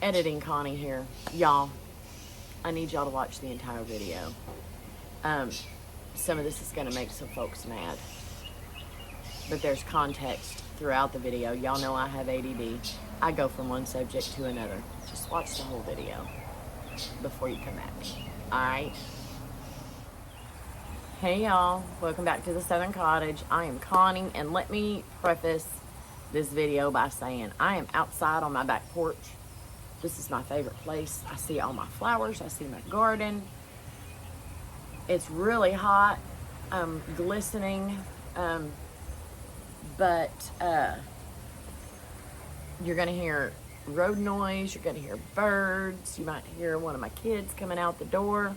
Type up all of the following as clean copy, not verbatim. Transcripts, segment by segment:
Editing Connie here. Y'all, I need y'all to watch the entire video. Some of this is going to make some folks mad. But there's context throughout the video. Y'all know I have ADD. I go from one subject to another. Just watch the whole video before you come at me. Alright? Hey y'all, welcome back to the Southern Cottage. I am Connie, and let me preface this video by saying I am outside on my back porch. This is my favorite place. I see all my flowers. I see my garden. It's really hot, glistening, but you're gonna hear road noise. You're gonna hear birds. You might hear one of my kids coming out the door.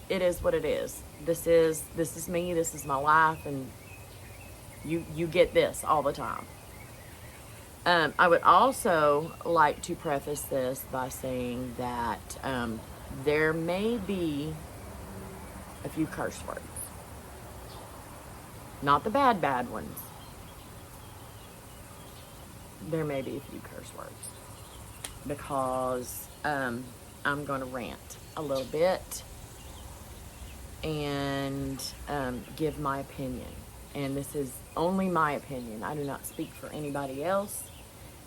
It is what it is. This is me. This is my life, and you get this all the time. I would also like to preface this by saying that there may be a few curse words. Not the bad ones. There may be a few curse words. Because I'm going to rant a little bit and give my opinion. And this is only my opinion. I do not speak for anybody else.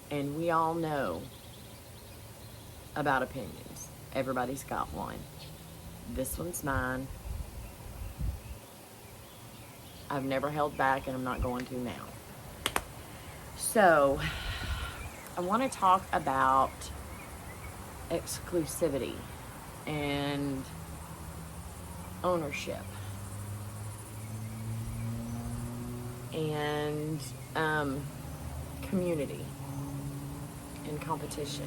And we all know about opinions. Everybody's got one. This one's mine. I've never held back, and I'm not going to now. So, I want to talk about exclusivity and ownership and community and competition.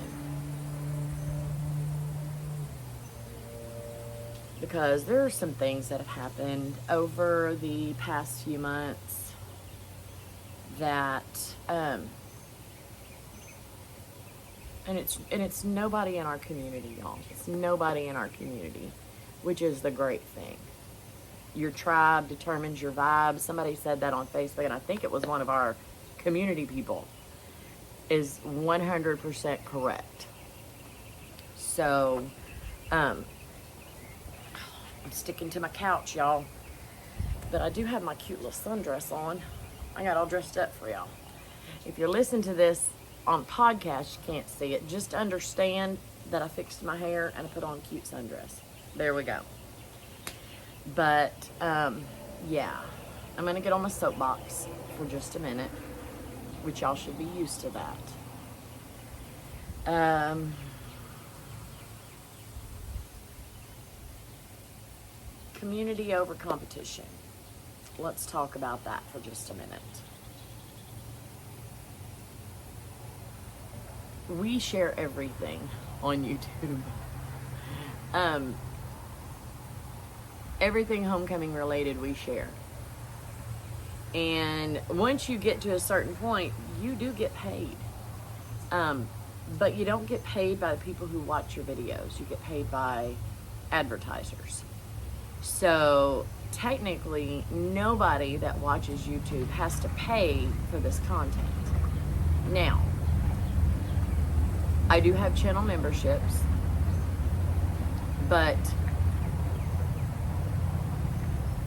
Because there are some things that have happened over the past few months that and it's nobody in our community, y'all. It's nobody in our community, which is the great thing. Your tribe determines your vibe. Somebody said that on Facebook, and I think it was one of our community people. Is 100% correct. So, I'm sticking to my couch, y'all. But I do have my cute little sundress on. I got all dressed up for y'all. If you're listening to this on podcast, you can't see it. Just understand that I fixed my hair and I put on a cute sundress. There we go. But, yeah. I'm going to get on my soapbox for just a minute, which y'all should be used to that. Community over competition. Let's talk about that for just a minute. We share everything on YouTube. Everything homecoming related, we share. And once you get to a certain point, you do get paid. But you don't get paid by the people who watch your videos. You get paid by advertisers. So technically, nobody that watches YouTube has to pay for this content. Now, I do have channel memberships, but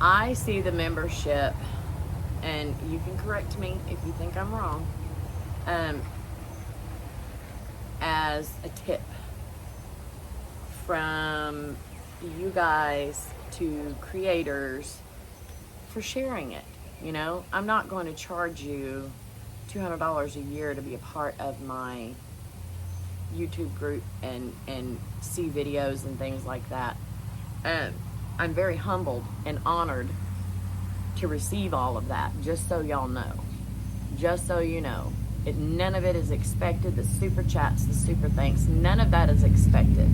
I see the membership, and you can correct me if you think I'm wrong, as a tip from you guys to creators for sharing it. You know, I'm not going to charge you $200 a year to be a part of my YouTube group and see videos and things like that. I'm very humbled and honored to receive all of that, just so y'all know. Just so you know. None of it is expected. The super chats, the super thanks, none of that is expected.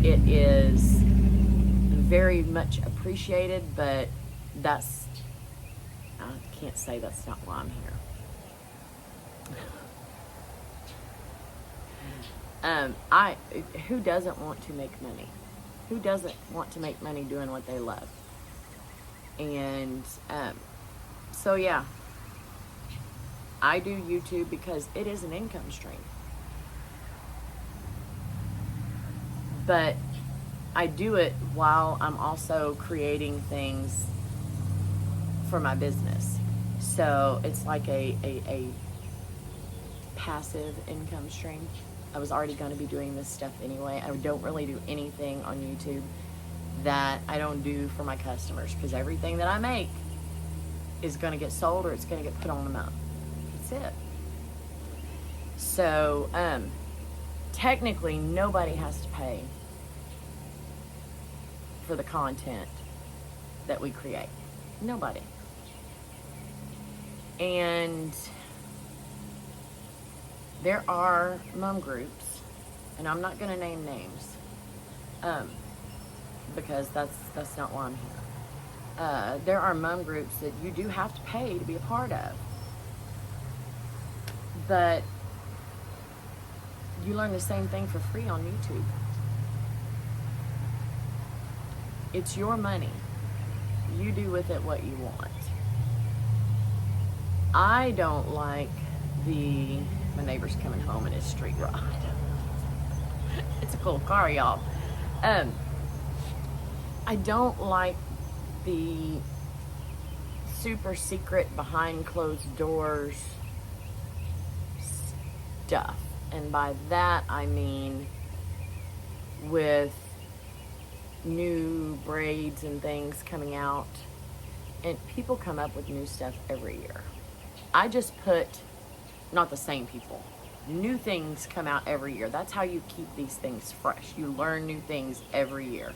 It is very much appreciated, but I can't say that's not why I'm here. Who doesn't want to make money? Who doesn't want to make money doing what they love? And so yeah, I do YouTube because it is an income stream. but I do it while I'm also creating things for my business. So it's like a passive income stream. I was already going to be doing this stuff anyway. I don't really do anything on YouTube that I don't do for my customers, because everything that I make is going to get sold or it's going to get put on the MUM. That's it. So technically nobody has to pay for the content that we create. Nobody. And there are MUM groups, and I'm not going to name names because that's not why I'm here. There are MUM groups that you do have to pay to be a part of, but you learn the same thing for free on YouTube. It's your money. You do with it what you want. I don't like my neighbor's coming home in his street rod. It's a cool car, y'all. I don't like the super secret behind closed doors stuff. And by that I mean with new braids and things coming out, and people come up with new stuff every year. I just put, not the same people, new things come out every year. That's how you keep these things fresh. You learn new things every year.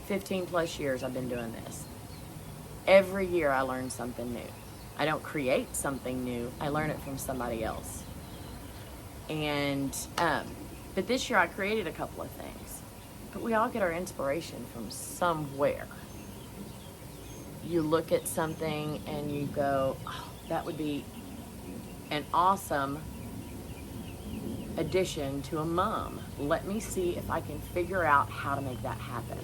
15 plus years I've been doing this. Every year I learn something new. I don't create something new, I learn it from somebody else. And but this year I created a couple of things. But we all get our inspiration from somewhere. You look at something and you go, oh, that would be an awesome addition to a MUM. Let me see if I can figure out how to make that happen.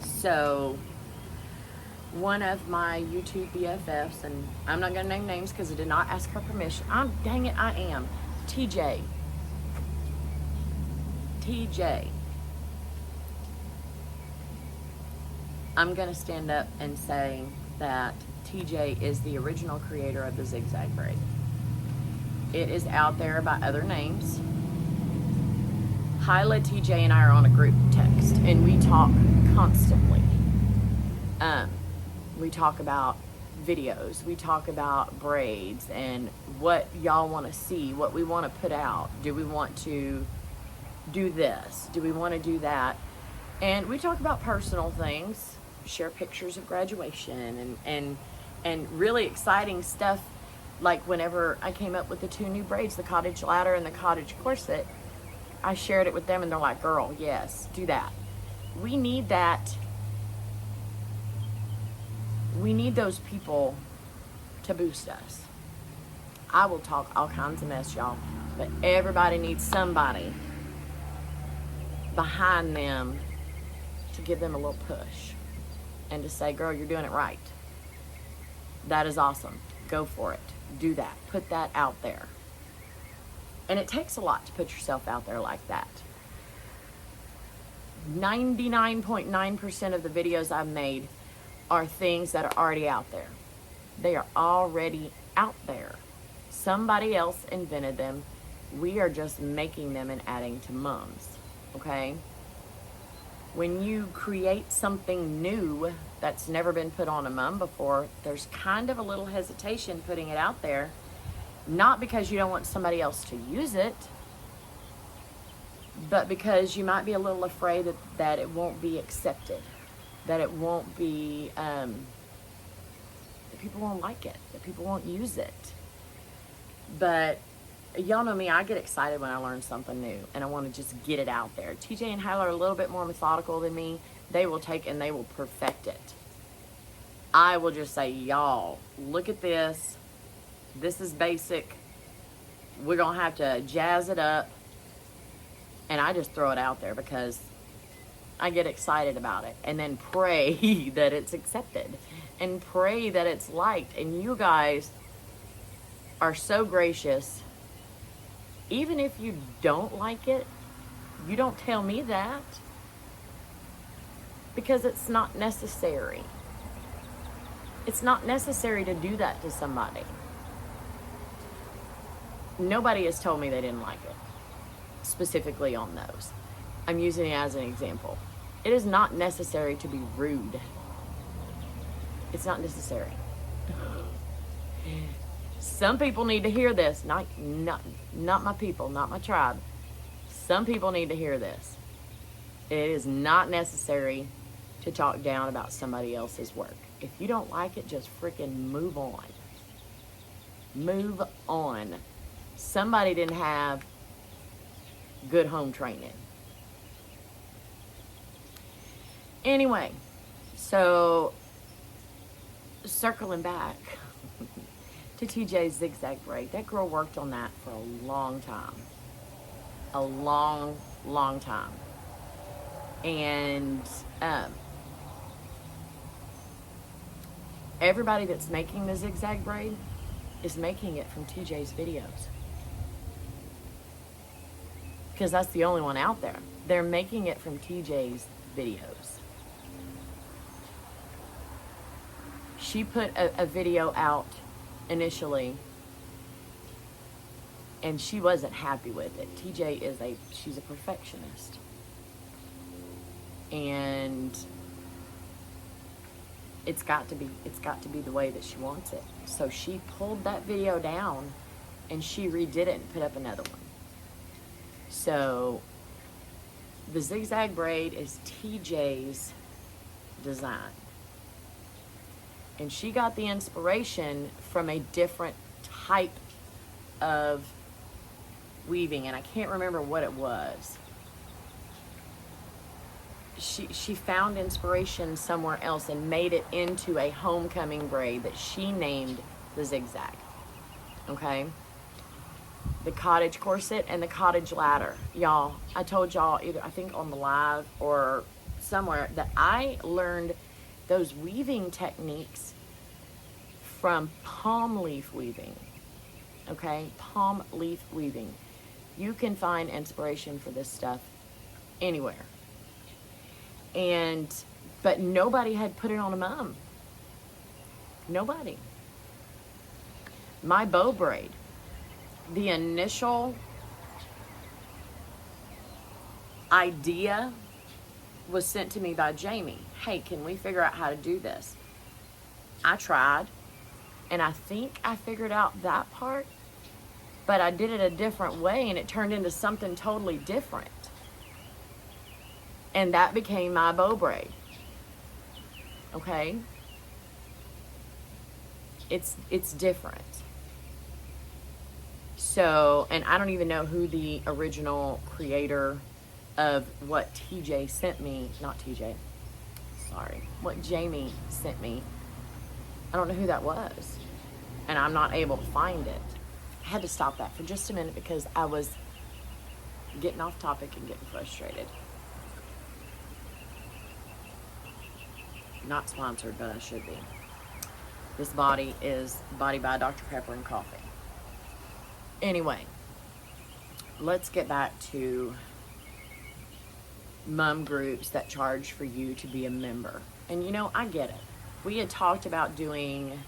So one of my YouTube BFFs, and I'm not going to name names because I did not ask her permission. Dang it, I am. TJ. I'm going to stand up and say that TJ is the original creator of the zigzag braid. It is out there by other names. Hyla, TJ, and I are on a group text, and we talk constantly. We talk about videos, we talk about braids, and what y'all want to see, what we want to put out. Do we want to do this? Do we want to do that? And we talk about personal things, share pictures of graduation, and really exciting stuff. Like whenever I came up with the 2 new braids, the cottage ladder and the cottage corset, I shared it with them and they're like, girl, yes, do that. We need that. We need those people to boost us. I will talk all kinds of mess, y'all, but everybody needs somebody behind them to give them a little push and to say, girl, you're doing it right. That is awesome. Go for it. Do that. Put that out there. And it takes a lot to put yourself out there like that. 99.9% of the videos I've made are things that are already out there. They are already out there. Somebody else invented them. We are just making them and adding to MUMs. Okay? When you create something new that's never been put on a MUM before, there's kind of a little hesitation putting it out there. Not because you don't want somebody else to use it, but because you might be a little afraid that it won't be accepted, that it won't be, that people won't like it, that people won't use it. But y'all know me, I get excited when I learn something new and I want to just get it out there. TJ and Hyla are a little bit more methodical than me. They will take and they will perfect it. I will just say, y'all, look at this. This is basic. We're going to have to jazz it up. And I just throw it out there because I get excited about it. And then pray that it's accepted. And pray that it's liked. And you guys are so gracious. Even if you don't like it, You don't tell me that, because it's not necessary. It's not necessary to do that to somebody. Nobody has told me they didn't like it, specifically on those. I'm using it as an example. It is not necessary to be rude. It's not necessary. Some people need to hear this. Not my people, not my tribe. Some people need to hear this. It is not necessary to talk down about somebody else's work. If you don't like it, just freaking move on. Move on. Somebody didn't have good home training. Anyway, so circling back to TJ's zigzag braid. That girl worked on that for a long time. A long, long time. And everybody that's making the zigzag braid is making it from TJ's videos. Because that's the only one out there. They're making it from TJ's videos. She put a video out initially, and she wasn't happy with it. TJ she's a perfectionist. And it's got to be the way that she wants it. So she pulled that video down and she redid it and put up another one. So the zigzag braid is TJ's design. And she got the inspiration from a different type of weaving, and I can't remember what it was. She found inspiration somewhere else and made it into a homecoming braid that she named the zigzag. Okay? The cottage corset and the cottage ladder. Y'all, I told y'all either, I think on the live or somewhere, that I learned those weaving techniques from palm leaf weaving. Okay? Palm leaf weaving. You can find inspiration for this stuff anywhere. But nobody had put it on a mum. Nobody. My bow braid, the initial idea was sent to me by Jamie. Hey, can we figure out how to do this? I tried, and I think I figured out that part, but I did it a different way, and it turned into something totally different. And that became my bow braid. Okay? It's different. So, and I don't even know who the original creator of what TJ sent me, not TJ, sorry, what Jamie sent me, I don't know who that was. And I'm not able to find it. I had to stop that for just a minute because I was getting off topic and getting frustrated. Not sponsored, but I should be. This body is Body by Dr. Pepper and coffee. Anyway, let's get back to mum groups that charge for you to be a member. And you know, I get it. We had talked about doing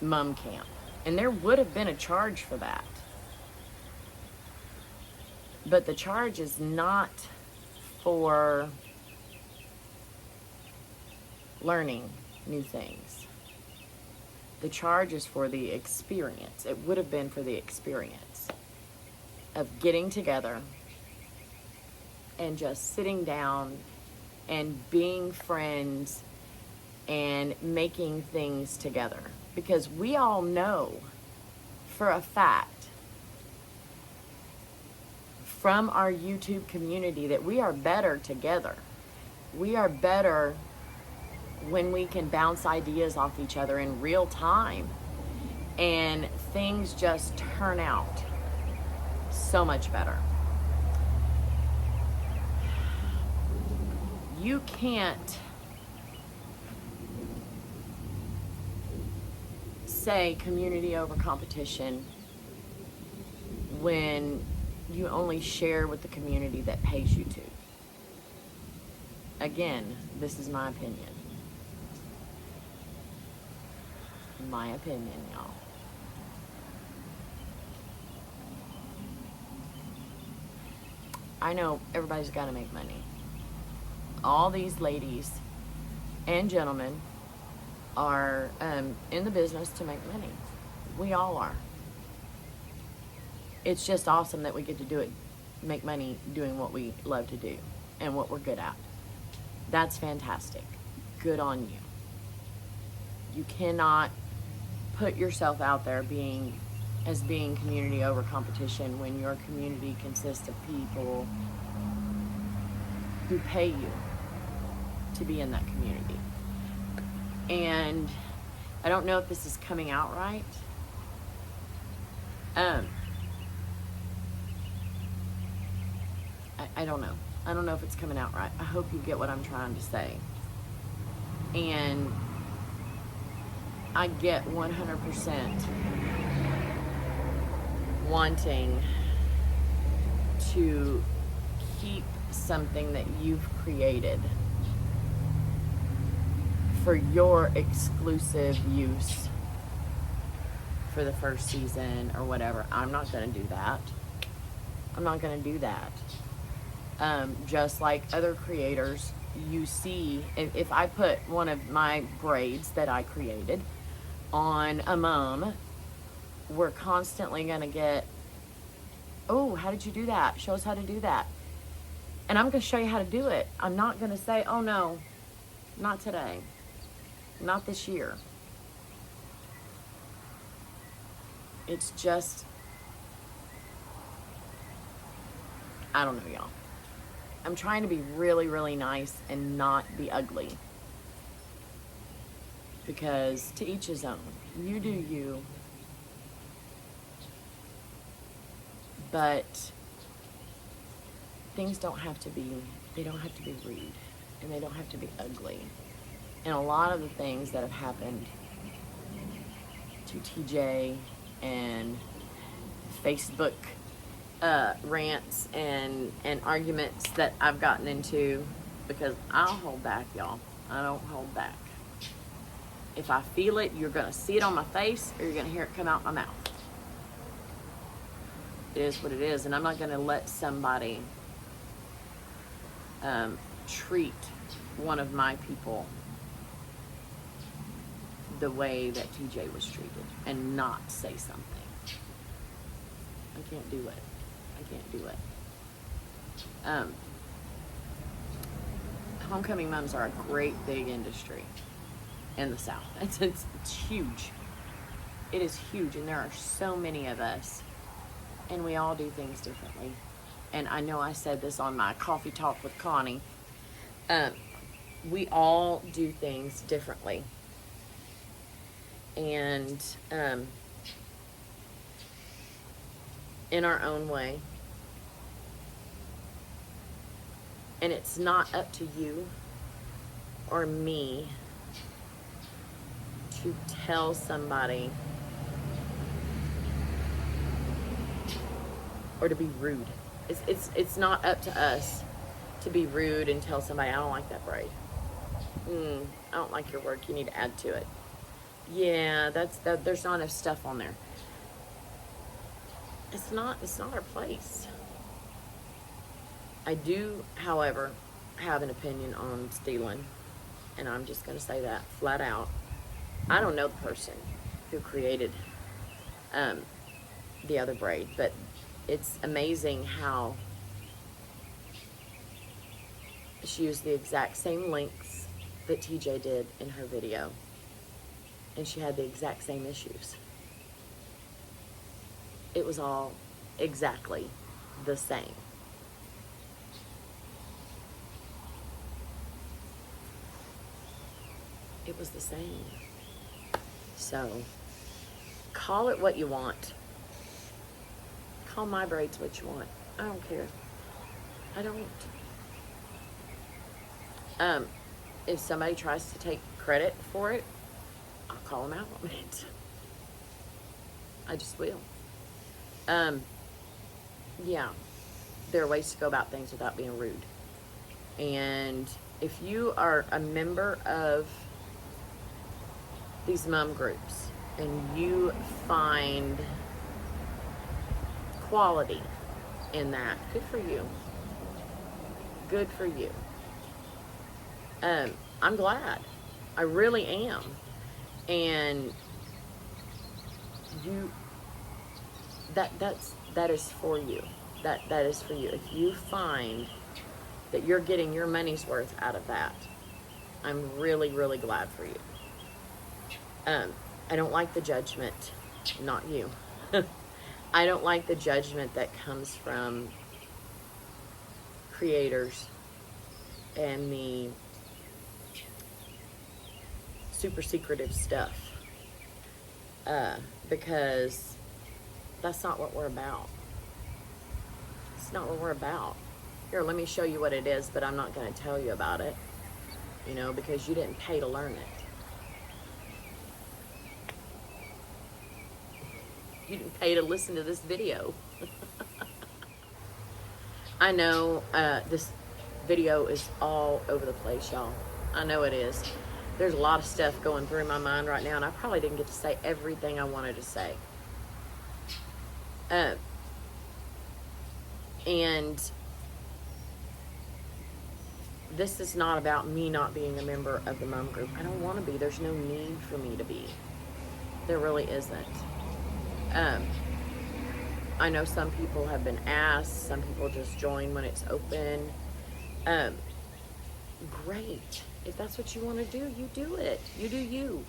mum camp, and there would have been a charge for that. But the charge is not for learning new things. The charge is for the experience. It would have been for the experience of getting together and just sitting down and being friends and making things together. Because we all know for a fact from our YouTube community that we are better together. We are better when we can bounce ideas off each other in real time, and things just turn out so much better. You can't say community over competition when you only share with the community that pays you to. Again, this is my opinion. My opinion, y'all. I know everybody's got to make money. All these ladies and gentlemen are in the business to make money. We all are. It's just awesome that we get to do it, make money doing what we love to do and what we're good at. That's fantastic. Good on you. You cannot put yourself out there being community over competition when your community consists of people who pay you to be in that community. And I don't know if this is coming out right. I don't know. I don't know if it's coming out right. I hope you get what I'm trying to say. And I get 100% wanting to keep something that you've created for your exclusive use for the first season or whatever. I'm not going to do that. I'm not going to do that. Just like other creators, you see, if I put one of my braids that I created on a mum, we're constantly going to get, oh, how did you do that? Show us how to do that. And I'm going to show you how to do it. I'm not going to say, oh no, not today. Not this year. It's just, I don't know, y'all. I'm trying to be really, really nice and not be ugly. Because to each his own. You do you. But things don't have to be, they don't have to be rude. And they don't have to be ugly. And a lot of the things that have happened to TJ and Facebook rants and arguments that I've gotten into, because I'll hold back, y'all. I don't hold back. If I feel it, you're going to see it on my face or you're going to hear it come out my mouth. It is what it is. And I'm not going to let somebody treat one of my people the way that TJ was treated and not say something. I can't do it. I can't do it. Homecoming mums are a great big industry in the South. It's huge. It is huge, and there are so many of us, and we all do things differently. And I know I said this on my coffee talk with Connie. We all do things differently. And in our own way. And it's not up to you or me to tell somebody or to be rude. It's not up to us to be rude and tell somebody, I don't like that braid. I don't like your work. You need to add to it. Yeah, there's not enough stuff on there. It's not our place. I do, however, have an opinion on stealing, and I'm just going to say that flat out. I don't know the person who created the other braid, but it's amazing how she used the exact same lengths that TJ did in her video, and she had the exact same issues. It was all exactly the same. It was the same. So, call it what you want. Call my braids what you want. I don't care. I don't. If somebody tries to take credit for it, I'll call them out on it. I just will. yeah, there are ways to go about things without being rude. And if you are a member of these mom groups and you find quality in that, good for you. Good for you. I'm glad. I really am. And you, that is for you. That is for you. If you find that you're getting your money's worth out of that, I'm really, really glad for you. I don't like the judgment, not you. I don't like the judgment that comes from creators and the super secretive stuff, because that's not what we're about. It's not what we're about. Here, let me show you what it is, but I'm not going to tell you about it, you know, because you didn't pay to learn it. You didn't pay to listen to this video. I know this video is all over the place, y'all. I know it is. There's a lot of stuff going through my mind right now, and I probably didn't get to say everything I wanted to say. And this is not about me not being a member of the mom group. I don't want to be. There's no need for me to be. There really isn't. I know some people have been asked. Some people just join when it's open. Great. If that's what you want to do, you do it. You do you.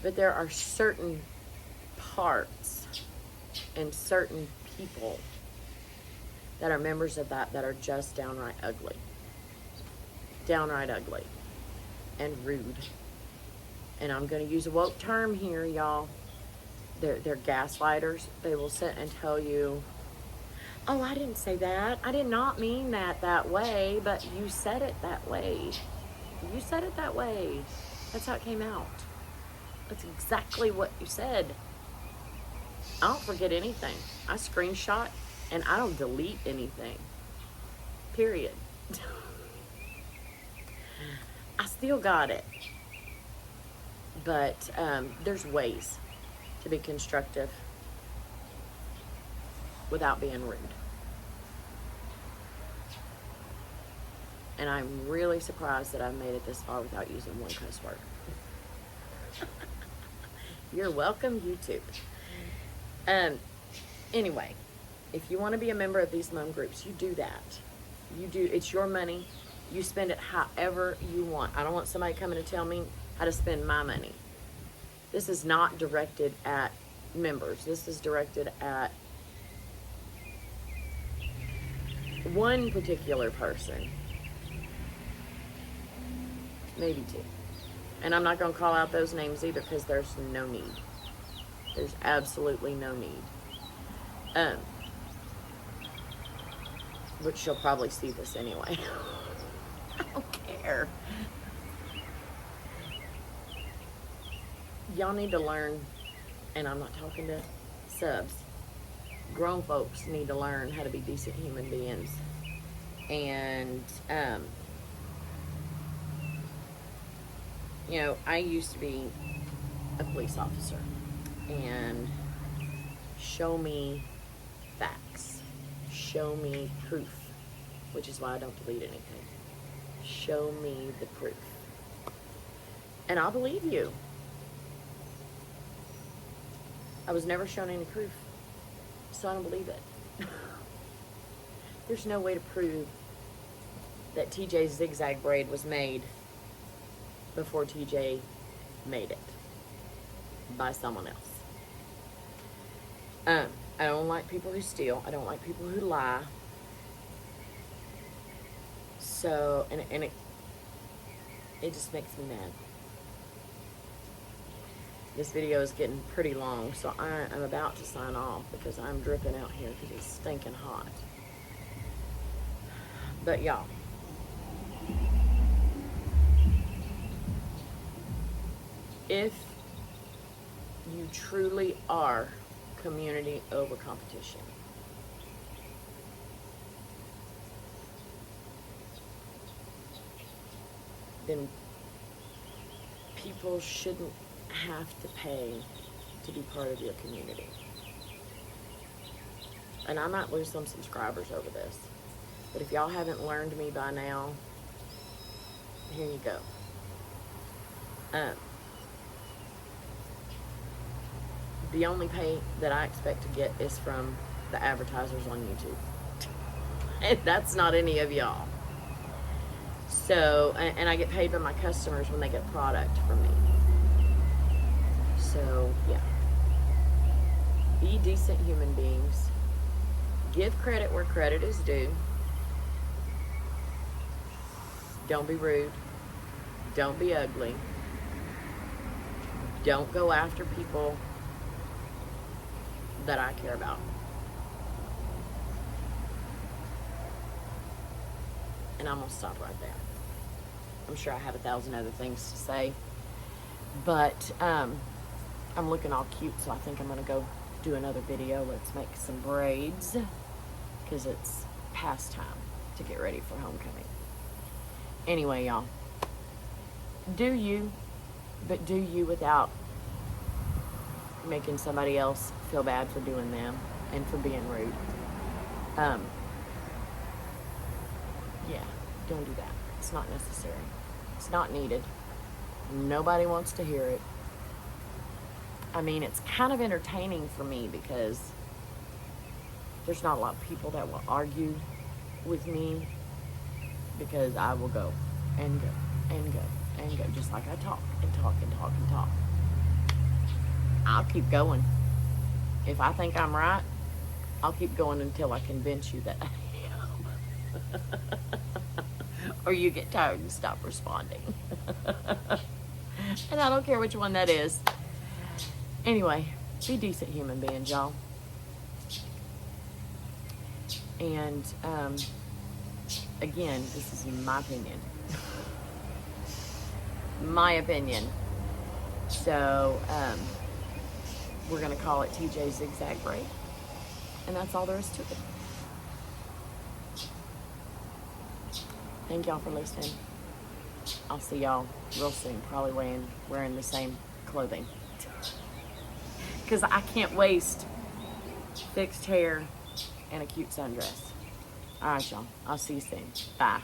But there are certain parts and certain people that are members of that are just downright ugly. Downright ugly. And rude. And I'm going to use a woke term here, y'all. They're gaslighters. They will sit and tell you, oh, I didn't say that. I did not mean that way, but you said it that way. You said it that way. That's how it came out. That's exactly what you said. I don't forget anything. I screenshot and I don't delete anything. Period. I still got it. But there's ways to be constructive without being rude. And I'm really surprised that I've made it this far without using one cuss word. You're welcome, YouTube. Anyway, if you want to be a member of these mom groups, you do that. You do. It's your money. You spend it however you want. I don't want somebody coming to tell me how to spend my money. This is not directed at members. This is directed at one particular person. Maybe two. And I'm not going to call out those names either because there's no need. There's absolutely no need. Which you'll probably see this anyway. I don't care. Y'all need to learn, and I'm not talking to subs, grown folks need to learn how to be decent human beings. And, you know, I used to be a police officer, and show me facts, show me proof, which is why I don't delete anything. Show me the proof, and I'll believe you. I was never shown any proof, so I don't believe it. There's no way to prove that TJ's zigzag braid was made before TJ made it by someone else. I don't like people who steal. I don't like people who lie. So, and it just makes me mad. This video is getting pretty long, so I'm about to sign off because I'm dripping out here because it's stinking hot. But y'all, if you truly are community over competition, then people shouldn't have to pay to be part of your community. And I might lose some subscribers over this, but if y'all haven't learned me by now, here you go. The only pay that I expect to get is from the advertisers on YouTube. And that's not any of y'all. So, and I get paid by my customers when they get product from me. So, yeah. Be decent human beings. Give credit where credit is due. Don't be rude. Don't be ugly. Don't go after people that I care about. And I'm gonna stop right there. I'm sure I have 1,000 other things to say, but I'm looking all cute, so I think I'm gonna go do another video. Let's make some braids, because it's past time to get ready for homecoming. Anyway, y'all, do you, but do you without making somebody else feel bad for doing them and for being rude. Yeah, don't do that. It's not necessary. It's not needed. Nobody wants to hear it. I mean, it's kind of entertaining for me because there's not a lot of people that will argue with me, because I will go and go and go and go, just like I talk and talk and talk and talk. I'll keep going. If I think I'm right, I'll keep going until I convince you that I am. Or you get tired and stop responding. And I don't care which one that is. Anyway, be decent human beings, y'all. And again, this is my opinion. My opinion. So we're gonna call it TJ Zigzag Braid, and that's all there is to it. Thank y'all for listening. I'll see y'all real soon, probably wearing the same clothing, because I can't waste fixed hair and a cute sundress. All right, y'all. I'll see you soon. Bye.